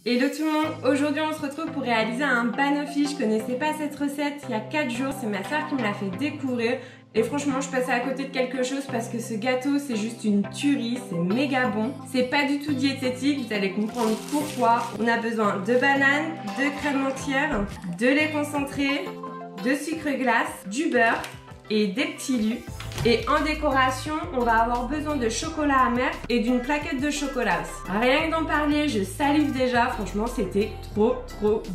Hello tout le monde, aujourd'hui on se retrouve pour réaliser un banoffee. Je connaissais pas cette recette il y a 4 jours, c'est ma soeur qui me l'a fait découvrir et franchement je passais à côté de quelque chose parce que ce gâteau c'est juste une tuerie, c'est méga bon. C'est pas du tout diététique, vous allez comprendre pourquoi. On a besoin de bananes, de crème entière, de lait concentré, de sucre glace, du beurre et des petits lus. Et en décoration, on va avoir besoin de chocolat amer et d'une plaquette de chocolat aussi. Rien que d'en parler, je salive déjà, franchement c'était trop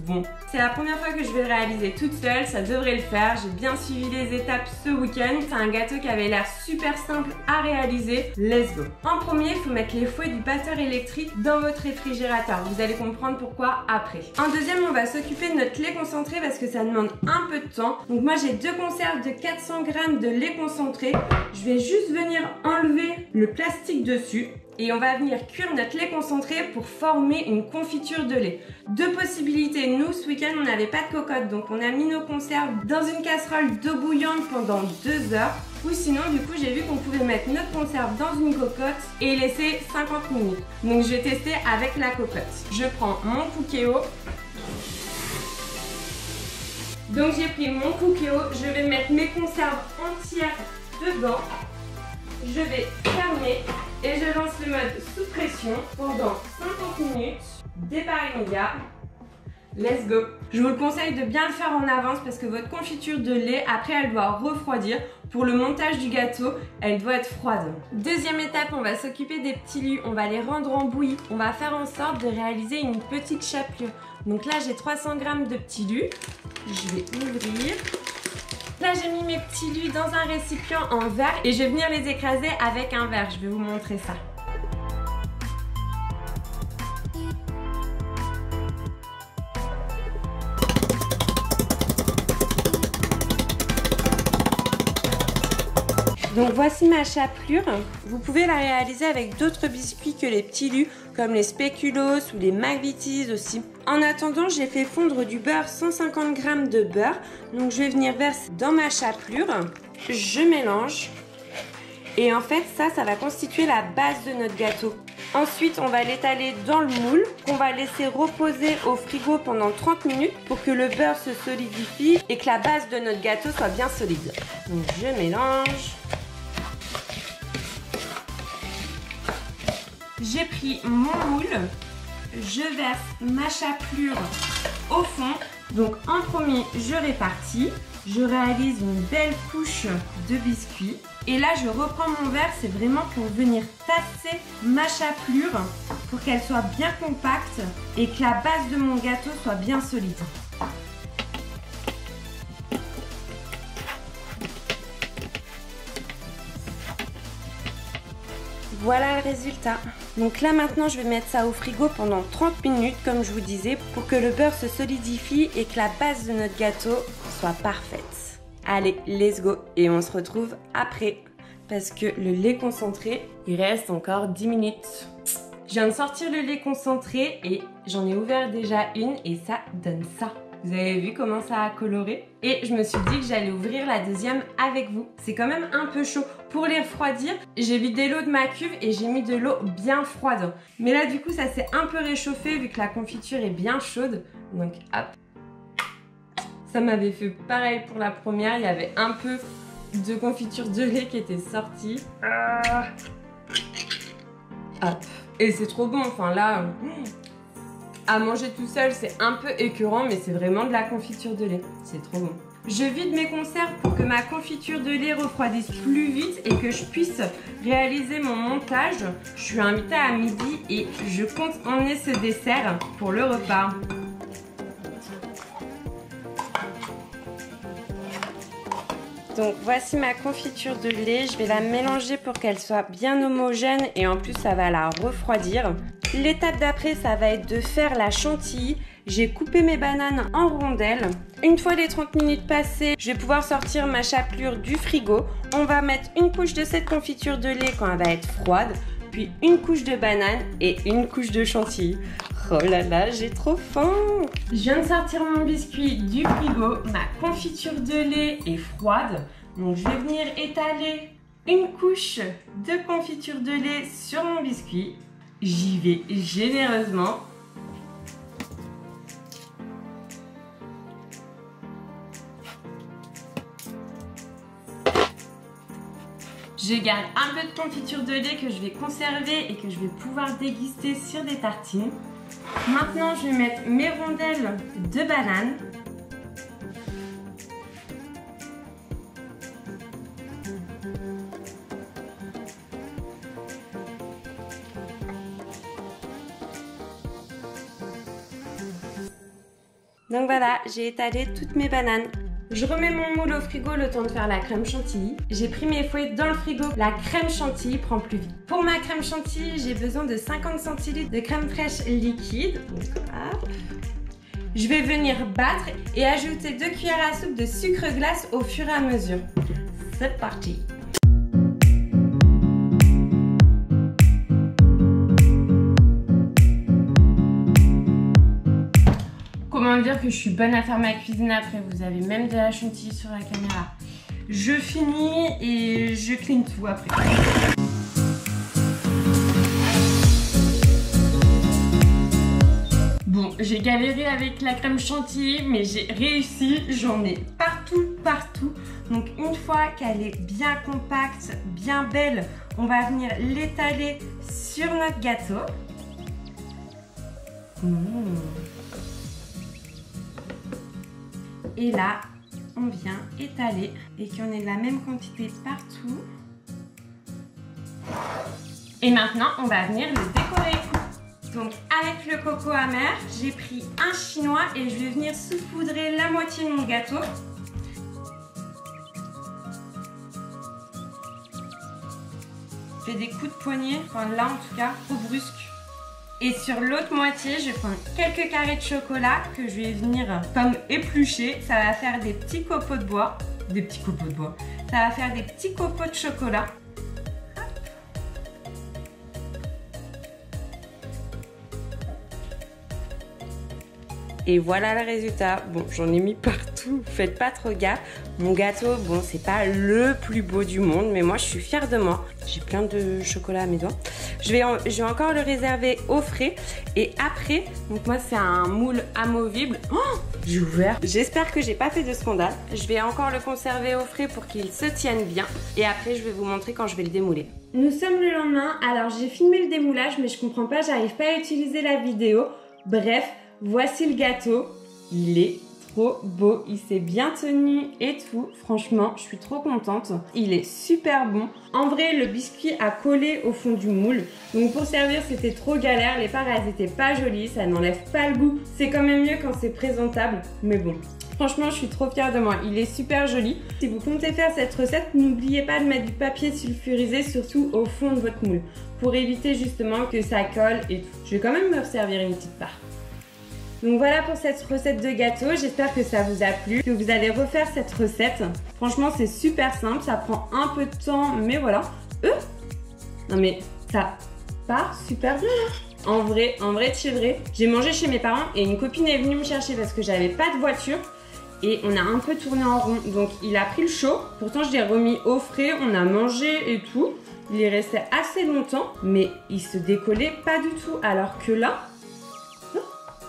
bon. C'est la première fois que je vais le réaliser toute seule, ça devrait le faire, j'ai bien suivi les étapes ce week-end. C'est un gâteau qui avait l'air super simple à réaliser, let's go. En premier, il faut mettre les fouets du batteur électrique dans votre réfrigérateur, vous allez comprendre pourquoi après. En deuxième, on va s'occuper de notre lait concentré parce que ça demande un peu de temps. Donc moi j'ai 2 conserves de 400 g de lait concentré. Je vais juste venir enlever le plastique dessus et on va venir cuire notre lait concentré pour former une confiture de lait. Deux possibilités, nous ce week-end on n'avait pas de cocotte donc on a mis nos conserves dans une casserole d'eau bouillante pendant 2 heures. Ou sinon du coup j'ai vu qu'on pouvait mettre notre conserve dans une cocotte et laisser 50 minutes. Donc je vais tester avec la cocotte. Je prends mon Cookéo. Donc j'ai pris mon Cookéo, je vais mettre mes conserves entières dedans. Je vais fermer et je lance le mode sous pression pendant 50 minutes. Départ immédiat. Let's go. Je vous le conseille de bien le faire en avance parce que votre confiture de lait, après elle doit refroidir. Pour le montage du gâteau, elle doit être froide. Deuxième étape, on va s'occuper des petits lus. On va les rendre en bouillie. On va faire en sorte de réaliser une petite chapelure. Donc là, j'ai 300 g de petits lus. Je vais ouvrir. Là, j'ai mis mes petits lus dans un récipient en verre et je vais venir les écraser avec un verre. Je vais vous montrer ça. Donc voici ma chapelure. Vous pouvez la réaliser avec d'autres biscuits que les petits lus, comme les spéculoos ou les McVitie's aussi. En attendant, j'ai fait fondre du beurre, 150 g de beurre. Donc je vais venir verser dans ma chapelure. Je mélange. Et en fait, ça va constituer la base de notre gâteau. Ensuite, on va l'étaler dans le moule qu'on va laisser reposer au frigo pendant 30 minutes pour que le beurre se solidifie et que la base de notre gâteau soit bien solide. Donc je mélange. J'ai pris mon moule, je verse ma chapelure au fond. Donc en premier, je répartis, je réalise une belle couche de biscuits. Et là, je reprends mon verre, c'est vraiment pour venir tasser ma chapelure pour qu'elle soit bien compacte et que la base de mon gâteau soit bien solide. Voilà le résultat. Donc là maintenant je vais mettre ça au frigo pendant 30 minutes comme je vous disais pour que le beurre se solidifie et que la base de notre gâteau soit parfaite. Allez, let's go et on se retrouve après parce que le lait concentré, il reste encore 10 minutes. Je viens de sortir le lait concentré et j'en ai ouvert déjà une et ça donne ça. Vous avez vu comment ça a coloré? Et je me suis dit que j'allais ouvrir la deuxième avec vous. C'est quand même un peu chaud. Pour les refroidir, j'ai vidé l'eau de ma cuve et j'ai mis de l'eau bien froide. Mais là du coup ça s'est un peu réchauffé vu que la confiture est bien chaude. Donc hop. Ça m'avait fait pareil pour la première. Il y avait un peu de confiture de lait qui était sortie. Hop. Et c'est trop bon. Enfin là... à manger tout seul, c'est un peu écœurant, mais c'est vraiment de la confiture de lait. C'est trop bon. Je vide mes conserves pour que ma confiture de lait refroidisse plus vite et que je puisse réaliser mon montage. Je suis invitée à midi et je compte emmener ce dessert pour le repas. Donc voici ma confiture de lait, je vais la mélanger pour qu'elle soit bien homogène et en plus ça va la refroidir. L'étape d'après ça va être de faire la chantilly. J'ai coupé mes bananes en rondelles. Une fois les 30 minutes passées, je vais pouvoir sortir ma chapelure du frigo. On va mettre une couche de cette confiture de lait quand elle va être froide, puis une couche de banane et une couche de chantilly. Oh là là, j'ai trop faim! Je viens de sortir mon biscuit du frigo. Ma confiture de lait est froide. Donc je vais venir étaler une couche de confiture de lait sur mon biscuit. J'y vais généreusement. Je garde un peu de confiture de lait que je vais conserver et que je vais pouvoir déguster sur des tartines. Maintenant, je vais mettre mes rondelles de banane. Donc voilà, j'ai étalé toutes mes bananes. Je remets mon moule au frigo le temps de faire la crème chantilly. J'ai pris mes fouets dans le frigo. La crème chantilly prend plus vite. Pour ma crème chantilly, j'ai besoin de 50 centilitres de crème fraîche liquide. Donc, hop. Je vais venir battre et ajouter 2 cuillères à soupe de sucre glace au fur et à mesure. C'est parti! Comment dire que je suis bonne à faire ma cuisine après? Vous avez même de la chantilly sur la caméra. Je finis et je clean tout après. Bon, j'ai galéré avec la crème chantilly, mais j'ai réussi. J'en ai partout. Donc une fois qu'elle est bien compacte, bien belle, on va venir l'étaler sur notre gâteau. Et là, on vient étaler et qu'on ait la même quantité partout. Et maintenant, on va venir le décorer. Donc avec le coco amer, j'ai pris un chinois et je vais venir saupoudrer la moitié de mon gâteau. Je fais des coups de poignet, enfin là en tout cas, trop brusque. Et sur l'autre moitié, je vais prendre quelques carrés de chocolat que je vais venir comme éplucher. Ça va faire des petits copeaux de bois. Ça va faire des petits copeaux de chocolat. Et voilà le résultat. Bon, j'en ai mis partout, faites pas trop gaffe. Mon gâteau, bon, c'est pas le plus beau du monde, mais moi, je suis fière de moi. J'ai plein de chocolat à mes doigts. Je vais encore le réserver au frais. Et après, donc moi, c'est un moule amovible. Oh, j'ai ouvert. J'espère que j'ai pas fait de scandale. Je vais encore le conserver au frais pour qu'il se tienne bien. Et après, je vais vous montrer quand je vais le démouler. Nous sommes le lendemain. Alors, j'ai filmé le démoulage, mais je comprends pas, j'arrive pas à utiliser la vidéo. Bref. Voici le gâteau, il est trop beau, il s'est bien tenu et tout, franchement je suis trop contente, il est super bon. En vrai le biscuit a collé au fond du moule, donc pour servir c'était trop galère, les parts elles étaient pas jolies, ça n'enlève pas le goût, c'est quand même mieux quand c'est présentable, mais bon. Franchement, je suis trop fière de moi. Il est super joli. Si vous comptez faire cette recette, n'oubliez pas de mettre du papier sulfurisé, surtout au fond de votre moule, pour éviter justement que ça colle et tout. Je vais quand même me servir une petite part. Donc voilà pour cette recette de gâteau, j'espère que ça vous a plu, que vous allez refaire cette recette. Franchement c'est super simple, ça prend un peu de temps, mais voilà. Non mais ça part super bien. En vrai de vrai, j'ai mangé chez mes parents et une copine est venue me chercher parce que j'avais pas de voiture. Et on a un peu tourné en rond, donc il a pris le chaud. Pourtant je l'ai remis au frais, on a mangé et tout. Il est resté assez longtemps, mais il se décollait pas du tout. Alors que là...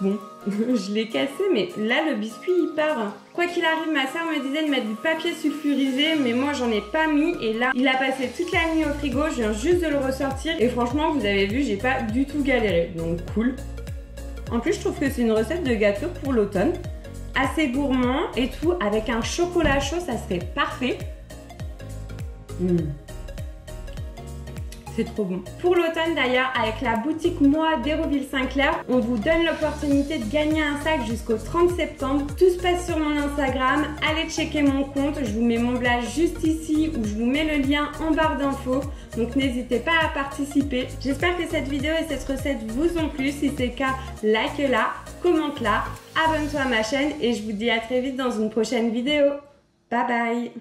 Bon, je l'ai cassé, mais là, le biscuit, il part. Quoi qu'il arrive, ma soeur me disait de mettre du papier sulfurisé, mais moi, j'en ai pas mis. Et là, il a passé toute la nuit au frigo. Je viens juste de le ressortir. Et franchement, vous avez vu, j'ai pas du tout galéré. Donc, cool. En plus, je trouve que c'est une recette de gâteau pour l'automne. Assez gourmand et tout. Avec un chocolat chaud, ça serait parfait. C'est trop bon. Pour l'automne d'ailleurs, avec la boutique Moi d'Hérouville-Saint-Clair, on vous donne l'opportunité de gagner un sac jusqu'au 30 septembre. Tout se passe sur mon Instagram. Allez checker mon compte. Je vous mets mon blast juste ici ou je vous mets le lien en barre d'infos. Donc n'hésitez pas à participer. J'espère que cette vidéo et cette recette vous ont plu. Si c'est le cas, like-la, commente-la, abonne-toi à ma chaîne et je vous dis à très vite dans une prochaine vidéo. Bye bye!